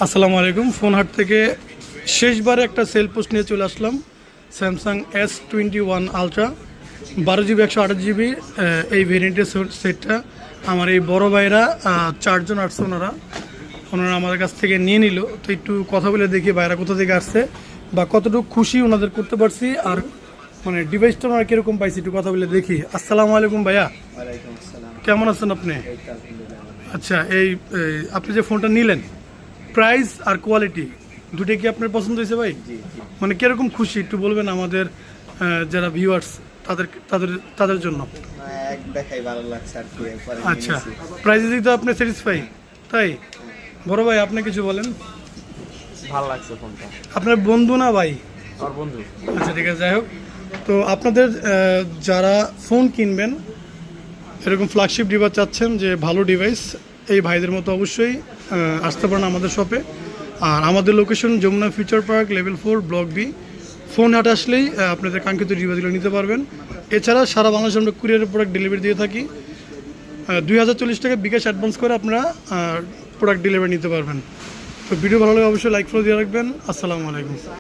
আসসালামু আলাইকুম। ফোন হাট থেকে শেষবারে একটা সেল পোস্ট নিয়ে চলে আসলাম। Samsung S21 Ultra 12 GB 128 GB এই ভেরিয়েন্টের সেটটা আমার এই বড় ভাইরা 4 জন আসছে। ওনারা আমাদের কাছ থেকে নিয়ে নিল। তো একটু কথা বলে দেখি ভাইরা কোথা থেকে আসছে বা কতটুকু খুশি ওনাদের করতে পারছি, আর মানে ডিভাইসটা ওনারা কীরকম পাইছি একটু কথা বলে দেখি। আসসালামু আলাইকুম ভাইয়া। ওয়ালাইকুম আসসালাম। কেমন আছেন আপনি? এই তো আলহামদুলিল্লাহ। আচ্ছা, আপনি যে ফোনটা নিলেন, প্রাইস আর কোয়ালিটি দুটোই কি আপনার পছন্দ হয়েছে ভাই? জি জি। মানে কিরকম খুশি একটু বলবেন আমাদের যারা ভিউয়ার্স তাদের তাদের তাদের জন্য। এক দেখাই ভালো লাগছে আর কি, একবারে আচ্ছা, নিয়েছি। প্রাইসে দিতে আপনি স্যাটিসফাই? তাই বড় ভাই আপনি কিছু বলেন। ভালো লাগছে ফোনটা। আপনার বন্ধু না ভাই? আর বন্ধু। আচ্ছা ঠিক আছে, যাই হোক। তো আপনাদের যারা ফোন কিনবেন, এরকম ফ্ল্যাগশিপ ডিভাইস চাচ্ছেন, যে ভালো ডিভাইস, এই ভাইদের মতো অবশ্যই আসতে পারেন আমাদের শপে। আর আমাদের location Jamuna future park, level 4, block B. Phone Haat আসলেই আপনাদের কাঙ্ক্ষিত ডিভাইসগুলো নিতে পারবেন। এছাড়া সারা বাংলাদেশে আমরা কুরিয়ারের প্রোডাক্ট ডেলিভারি দিয়ে থাকি। 2040 টাকা বিকাশ অ্যাডভান্স করে আপনারা প্রোডাক্ট ডেলিভারি নিতে পারবেন। তো ভিডিও ভালো লাগলে অবশ্যই লাইক ফলো দিয়ে রাখবেন। আসসালামু আলাইকুম।